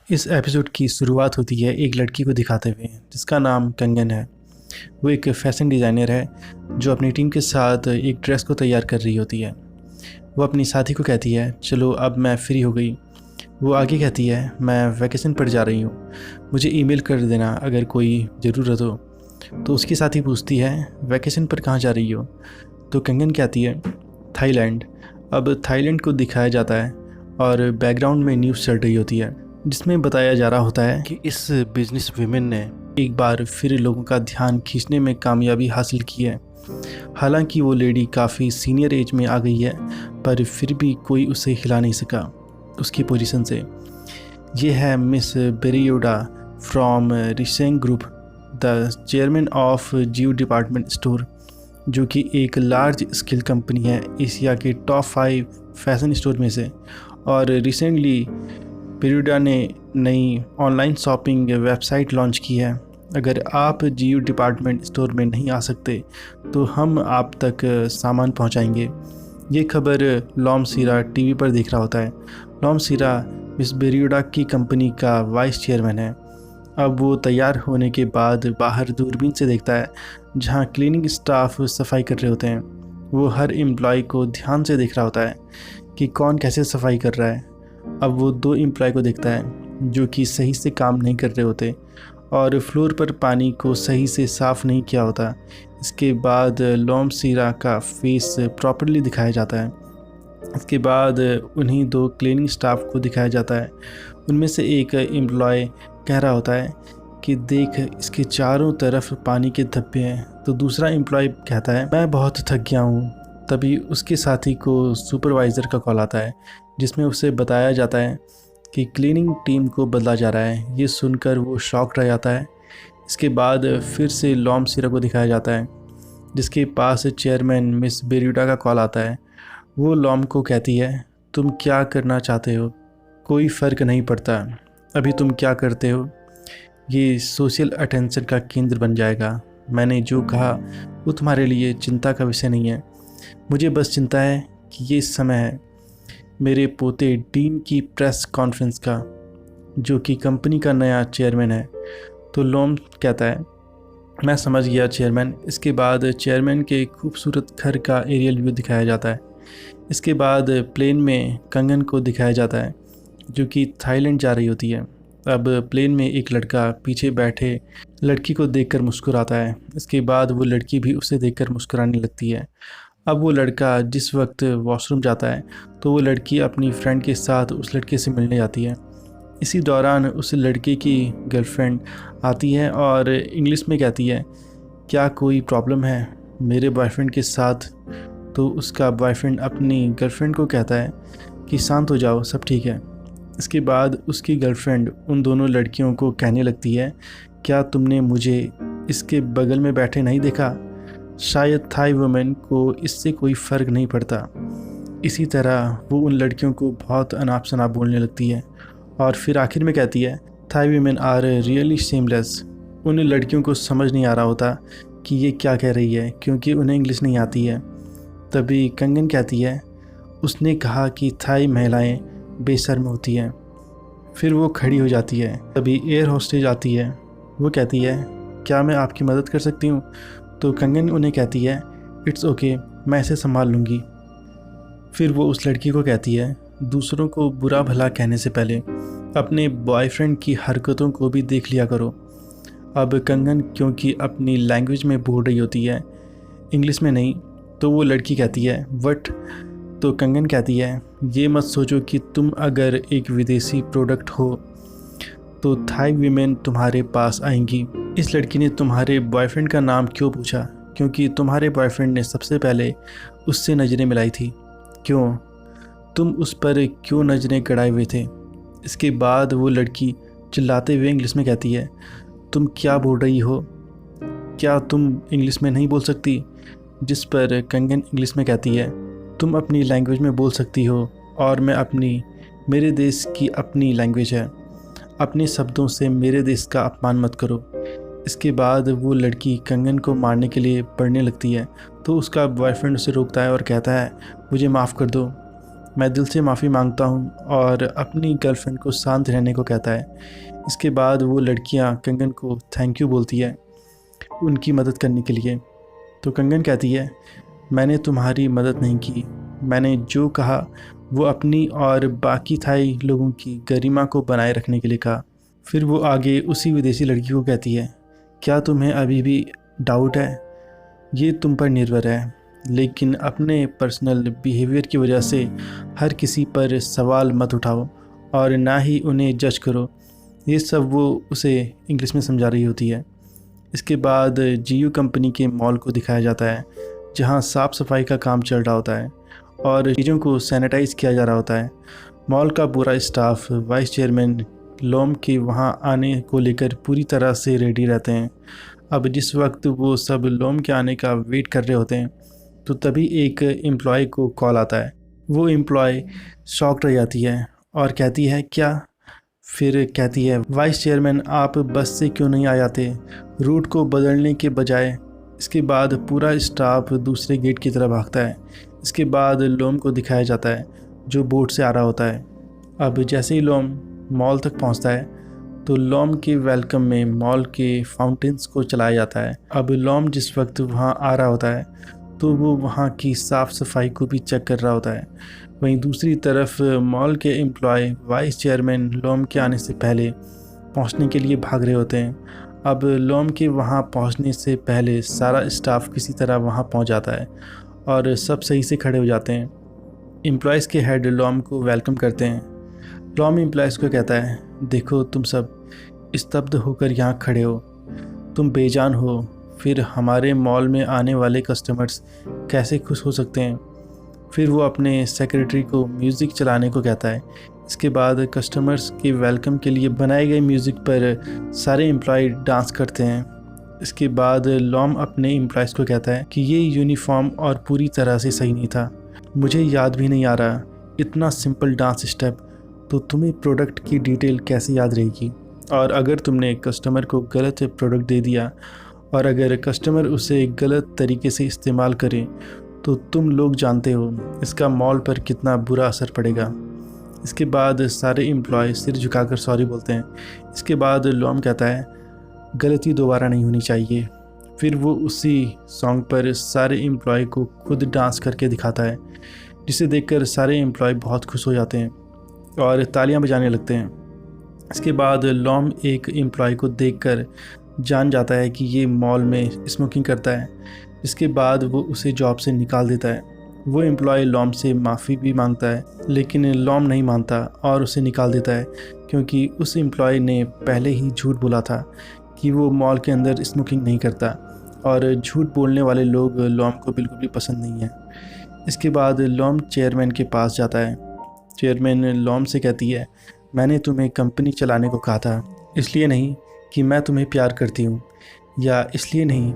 इस एपिसोड की शुरुआत होती है एक लड़की को दिखाते हुए जिसका नाम कंगन है। वो एक फ़ैशन डिज़ाइनर है जो अपनी टीम के साथ एक ड्रेस को तैयार कर रही होती है। वो अपनी साथी को कहती है, चलो अब मैं फ्री हो गई। वो आगे कहती है, मैं वैकेशन पर जा रही हूँ, मुझे ईमेल कर देना अगर कोई ज़रूरत हो। तो उसकी साथी पूछती है, वैकेशन पर कहाँ जा रही हो? तो कंगन कहती है, थाईलैंड। अब थाईलैंड को दिखाया जाता है और बैकग्राउंड में न्यूज़ चल रही होती है जिसमें बताया जा रहा होता है कि इस बिजनेस वुमेन ने एक बार फिर लोगों का ध्यान खींचने में कामयाबी हासिल की है। हालांकि वो लेडी काफ़ी सीनियर एज में आ गई है, पर फिर भी कोई उसे हिला नहीं सका उसकी पोजीशन से। ये है मिस बेरियोडा फ्रॉम रिसेंग group, the chairman of Jio department store, जो कि एक लार्ज स्केल कंपनी है एशिया के टॉप 5 फैशन स्टोर में से। और रिसेंटली बेरियोडा ने नई ऑनलाइन शॉपिंग वेबसाइट लॉन्च की है। अगर आप जियो डिपार्टमेंट स्टोर में नहीं आ सकते तो हम आप तक सामान पहुंचाएंगे। ये खबर लॉम सीरा टीवी पर देख रहा होता है। लॉम सीरा मिस बेरियोडा की कंपनी का वाइस चेयरमैन है। अब वो तैयार होने के बाद बाहर दूरबीन से देखता है जहां क्लीनिंग स्टाफ सफाई कर रहे होते हैं। वो हर एम्प्लॉय को ध्यान से देख रहा होता है कि कौन कैसे सफाई कर रहा है। अब वो 2 एम्प्लॉय को देखता है जो कि सही से काम नहीं कर रहे होते और फ्लोर पर पानी को सही से साफ़ नहीं किया होता। इसके बाद लॉम सीरा का फेस प्रॉपर्ली दिखाया जाता है। इसके बाद उन्हीं 2 क्लीनिंग स्टाफ को दिखाया जाता है। उनमें से एक एम्प्लॉय कह रहा होता है कि देख, इसके चारों तरफ पानी के धब्बे हैं। तो दूसरा एम्प्लॉय कहता है, मैं बहुत थक गया हूँ। तभी उसके साथी को सुपरवाइज़र का कॉल आता है जिसमें उसे बताया जाता है कि क्लीनिंग टीम को बदला जा रहा है। ये सुनकर वो शॉक रह जाता है। इसके बाद फिर से लॉम सीरा को दिखाया जाता है जिसके पास चेयरमैन मिस बेरियोडा का कॉल आता है। वो लॉम को कहती है, तुम क्या करना चाहते हो कोई फ़र्क नहीं पड़ता, अभी तुम क्या करते हो ये सोशल अटेंशन का केंद्र बन जाएगा। मैंने जो कहा वो तुम्हारे लिए चिंता का विषय नहीं है। मुझे बस चिंता है कि ये समय है मेरे पोते डीन की प्रेस कॉन्फ्रेंस का, जो कि कंपनी का नया चेयरमैन है। तो लॉम कहता है, मैं समझ गया चेयरमैन। इसके बाद चेयरमैन के खूबसूरत घर का एरियल व्यू दिखाया जाता है। इसके बाद प्लेन में कंगन को दिखाया जाता है जो कि थाईलैंड जा रही होती है। अब प्लेन में एक लड़का पीछे बैठे लड़की को देखकर मुस्कुराता है। इसके बाद वो लड़की भी उसे देखकर मुस्कुराने लगती है। अब वो लड़का जिस वक्त वॉशरूम जाता है तो वो लड़की अपनी फ्रेंड के साथ उस लड़के से मिलने जाती है। इसी दौरान उस लड़के की गर्लफ्रेंड आती है और इंग्लिश में कहती है, क्या कोई प्रॉब्लम है मेरे बॉयफ्रेंड के साथ? तो उसका बॉयफ्रेंड अपनी गर्लफ्रेंड को कहता है कि शांत हो जाओ, सब ठीक है। इसके बाद उसकी गर्लफ्रेंड उन दोनों लड़कियों को कहने लगती है, क्या तुमने मुझे इसके बगल में बैठे नहीं देखा? शायद थाई वुमेन को इससे कोई फ़र्क नहीं पड़ता। इसी तरह वो उन लड़कियों को बहुत अनाप शनाप बोलने लगती है और फिर आखिर में कहती है, Thai women are really shameless. उन लड़कियों को समझ नहीं आ रहा होता कि ये क्या कह रही है क्योंकि उन्हें इंग्लिश नहीं आती है। तभी कंगन कहती है, उसने कहा कि थाई महिलाएं बेशर्म होती हैं। फिर वो खड़ी हो जाती है। तभी एयर होस्टेज आती है। वो कहती है, क्या मैं आपकी मदद कर सकती हूँ? तो कंगन उन्हें कहती है, इट्स ओके, मैं इसे संभाल लूँगी। फिर वो उस लड़की को कहती है, दूसरों को बुरा भला कहने से पहले अपने बॉयफ्रेंड की हरकतों को भी देख लिया करो। अब कंगन क्योंकि अपनी लैंग्वेज में बोल रही होती है, इंग्लिश में नहीं, तो वो लड़की कहती है, वट? तो कंगन कहती है, ये मत सोचो कि तुम अगर एक विदेशी प्रोडक्ट हो तो थाई वीमेन तुम्हारे पास आएंगी। इस लड़की ने तुम्हारे बॉयफ्रेंड का नाम क्यों पूछा? क्योंकि तुम्हारे बॉयफ्रेंड ने सबसे पहले उससे नज़रें मिलाई थी। क्यों? तुम उस पर क्यों नज़रें गड़ाए हुए थे? इसके बाद वो लड़की चिल्लाते हुए इंग्लिश में कहती है, तुम क्या बोल रही हो? क्या तुम इंग्लिश में नहीं बोल सकती? जिस पर कंगन इंग्लिश में कहती है, तुम अपनी लैंग्वेज में बोल सकती हो और मेरे देश की अपनी लैंग्वेज है। अपने शब्दों से मेरे देश का अपमान मत करो। इसके बाद वो लड़की कंगन को मारने के लिए पढ़ने लगती है तो उसका बॉयफ्रेंड उसे रोकता है और कहता है, मुझे माफ़ कर दो। मैं दिल से माफ़ी मांगता हूँ और अपनी गर्लफ्रेंड को शांत रहने को कहता है। इसके बाद वो लड़कियाँ कंगन को थैंक यू बोलती है उनकी मदद करने के लिए। तो कंगन कहती है, मैंने तुम्हारी मदद नहीं की, मैंने जो कहा वो अपनी और बाकी थाई लोगों की गरिमा को बनाए रखने के लिए कहा। फिर वो आगे उसी विदेशी लड़की को कहती है, क्या तुम्हें अभी भी डाउट है? ये तुम पर निर्भर है, लेकिन अपने पर्सनल बिहेवियर की वजह से हर किसी पर सवाल मत उठाओ और ना ही उन्हें जज करो। ये सब वो उसे इंग्लिश में समझा रही होती है। इसके बाद जीयू कंपनी के मॉल को दिखाया जाता है, जहाँ साफ़ सफाई का काम चल रहा होता है और चीज़ों को सैनिटाइज़ किया जा रहा होता है। मॉल का पूरा स्टाफ वाइस चेयरमैन लोम के वहाँ आने को लेकर पूरी तरह से रेडी रहते हैं। अब जिस वक्त वो सब लोम के आने का वेट कर रहे होते हैं, तो तभी एक एम्प्लॉय को कॉल आता है। वो एम्प्लॉय शॉक्ड रह जाती है और कहती है, क्या? फिर कहती है, वाइस चेयरमैन आप बस से क्यों नहीं आ जाते रूट को बदलने के बजाय। इसके बाद पूरा स्टाफ दूसरे गेट की तरफ भागता है। इसके बाद लोम को दिखाया जाता है जो बोट से आ रहा होता है। अब जैसे ही लोम मॉल तक पहुंचता है तो लोम के वेलकम में मॉल के फाउंटेन्स को चलाया जाता है। अब लोम जिस वक्त वहां आ रहा होता है तो वो वहाँ की साफ़ सफाई को भी चेक कर रहा होता है। वहीं दूसरी तरफ मॉल के एम्प्लॉय वाइस चेयरमैन लोम के आने से पहले पहुँचने के लिए भाग रहे होते हैं। अब लोम के वहाँ पहुँचने से पहले सारा स्टाफ किसी तरह वहाँ पहुँच जाता है और सब सही से खड़े हो जाते हैं। एम्प्लॉयज़ के हेड लोम को वेलकम करते हैं। लोम एम्प्लॉयज़ को कहता है, देखो तुम सब स्तब्ध होकर यहाँ खड़े हो, तुम बेजान हो, फिर हमारे मॉल में आने वाले कस्टमर्स कैसे खुश हो सकते हैं। फिर वो अपने सेक्रेटरी को म्यूज़िक चलाने को कहता है। इसके बाद कस्टमर्स के वेलकम के लिए बनाए गए म्यूज़िक पर सारे एम्प्लॉय डांस करते हैं। इसके बाद लोम अपने एम्प्लॉयज़ को कहता है कि ये यूनिफॉर्म और पूरी तरह से सही नहीं था, मुझे याद भी नहीं आ रहा इतना सिंपल डांस स्टेप, तो तुम्हें प्रोडक्ट की डिटेल कैसे याद रहेगी। और अगर तुमने कस्टमर को गलत प्रोडक्ट दे दिया और अगर कस्टमर उसे गलत तरीके से इस्तेमाल करे तो तुम लोग जानते हो इसका मॉल पर कितना बुरा असर पड़ेगा। इसके बाद सारे एम्प्लॉय सिर झुकाकर सॉरी बोलते हैं। इसके बाद लोम कहता है, गलती दोबारा नहीं होनी चाहिए। फिर वो उसी सॉन्ग पर सारे एम्प्लॉय को खुद डांस करके दिखाता है, जिसे देखकर सारे एम्प्लॉय बहुत खुश हो जाते हैं और तालियां बजाने लगते हैं। इसके बाद लोम एक एम्प्लॉय को देखकर जान जाता है कि ये मॉल में स्मोकिंग करता है। इसके बाद वो उसे जॉब से निकाल देता है। वो एम्प्लॉय लोम से माफ़ी भी मांगता है, लेकिन लोम नहीं मानता और उसे निकाल देता है, क्योंकि उस एम्प्लॉय ने पहले ही झूठ बोला था कि वो मॉल के अंदर स्मोकिंग नहीं करता और झूठ बोलने वाले लोग लोम को बिल्कुल भी पसंद नहीं है। इसके बाद लोम चेयरमैन के पास जाता है। चेयरमैन लोम से कहती है, मैंने तुम्हें कंपनी चलाने को कहा था, इसलिए नहीं कि मैं तुम्हें प्यार करती हूँ या इसलिए नहीं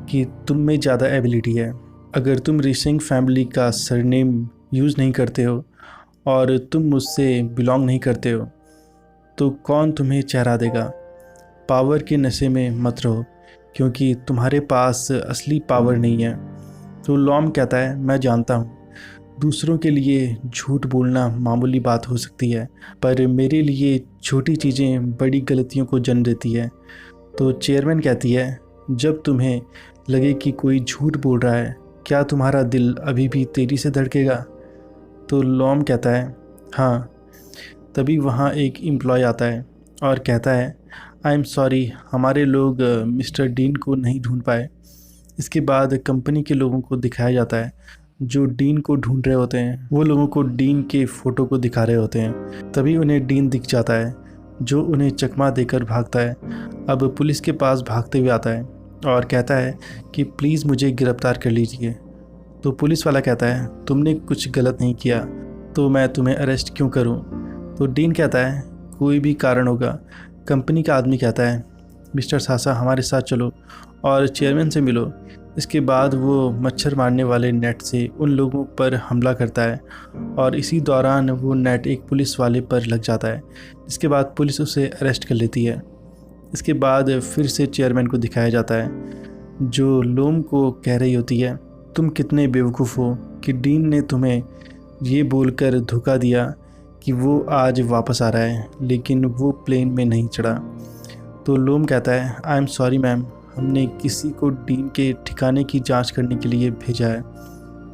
कि तुम में ज़्यादा एबिलिटी है। अगर तुम रिसिंग फैमिली का सरनेम यूज़ नहीं करते हो और तुम मुझसे बिलोंग नहीं करते हो तो कौन तुम्हें चेहरा देगा। पावर के नशे में मत रहो, क्योंकि तुम्हारे पास असली पावर नहीं है। तो लोम कहता है, मैं जानता हूँ दूसरों के लिए झूठ बोलना मामूली बात हो सकती है, पर मेरे लिए छोटी चीज़ें बड़ी गलतियों को जन्म देती है। तो चेयरमैन कहती है, जब तुम्हें लगे कि कोई झूठ बोल रहा है, क्या तुम्हारा दिल अभी भी तेज़ी से धड़केगा। तो लोम कहता है, हाँ। तभी वहाँ एक एम्प्लॉय आता है और कहता है, आई एम सॉरी, हमारे लोग मिस्टर डीन को नहीं ढूंढ पाए। इसके बाद कंपनी के लोगों को दिखाया जाता है जो डीन को ढूंढ रहे होते हैं। वो लोगों को डीन के फ़ोटो को दिखा रहे होते हैं। तभी उन्हें डीन दिख जाता है, जो उन्हें चकमा देकर भागता है। अब पुलिस के पास भागते हुए आता है और कहता है कि प्लीज़ मुझे गिरफ़्तार कर लीजिए। तो पुलिस वाला कहता है, तुमने कुछ गलत नहीं किया, तो मैं तुम्हें अरेस्ट क्यों करूं। तो डीन कहता है, कोई भी कारण होगा। कंपनी का आदमी कहता है, मिस्टर सासा हमारे साथ चलो और चेयरमैन से मिलो। इसके बाद वो मच्छर मारने वाले नेट से उन लोगों पर हमला करता है और इसी दौरान वो नेट एक पुलिस वाले पर लग जाता है। इसके बाद पुलिस उसे अरेस्ट कर लेती है। इसके बाद फिर से चेयरमैन को दिखाया जाता है, जो लोम को कह रही होती है, तुम कितने बेवकूफ़ हो कि डीन ने तुम्हें ये बोलकर धोखा दिया कि वो आज वापस आ रहा है, लेकिन वो प्लेन में नहीं चढ़ा। तो लोम कहता है, आई एम सॉरी मैम, हमने किसी को डीन के ठिकाने की जांच करने के लिए भेजा है।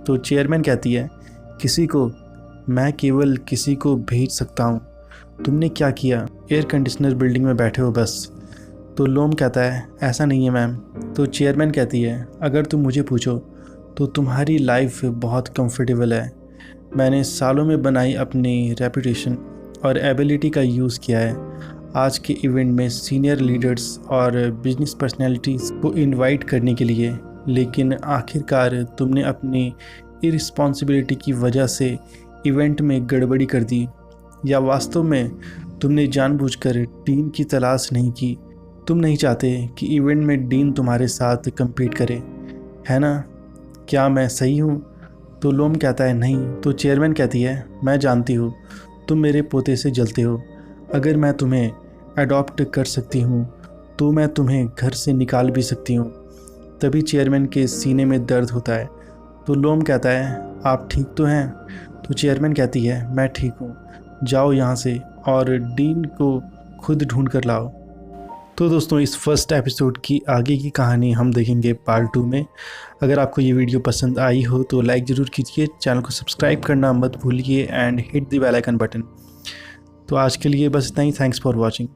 तो चेयरमैन कहती है, किसी को? मैं केवल किसी को भेज सकता हूँ। तुमने क्या किया? एयर कंडीशनर बिल्डिंग में बैठे हो बस। तो लोम कहता है, ऐसा नहीं है मैम। तो चेयरमैन कहती है, अगर तुम मुझे पूछो तो तुम्हारी लाइफ बहुत कंफर्टेबल है। मैंने सालों में बनाई अपनी रेपुटेशन और एबिलिटी का यूज़ किया है आज के इवेंट में सीनियर लीडर्स और बिजनेस पर्सनैलिटीज़ को इनवाइट करने के लिए, लेकिन आखिरकार तुमने अपनी इरिस्पॉन्सिबिलिटी की वजह से इवेंट में गड़बड़ी कर दी, या वास्तव में तुमने जानबूझकर डीन की तलाश नहीं की। तुम नहीं चाहते कि इवेंट में डीन तुम्हारे साथ compete करे, है ना? क्या मैं सही हूँ? तो लोम कहता है, नहीं। तो चेयरमैन कहती है, मैं जानती हूँ तुम मेरे पोते से जलते हो। अगर मैं तुम्हें अडॉप्ट कर सकती हूँ तो मैं तुम्हें घर से निकाल भी सकती हूँ। तभी चेयरमैन के सीने में दर्द होता है। तो लोम कहता है, आप ठीक तो हैं? तो चेयरमैन कहती है, मैं ठीक हूँ, जाओ यहाँ से और डीन को खुद ढूंढ कर लाओ। तो दोस्तों, इस फर्स्ट एपिसोड की आगे की कहानी हम देखेंगे पार्ट 2 में। अगर आपको ये वीडियो पसंद आई हो तो लाइक ज़रूर कीजिए, चैनल को सब्सक्राइब करना मत भूलिए and hit the bell icon button. तो आज के लिए बस इतना ही। Thanks for watching.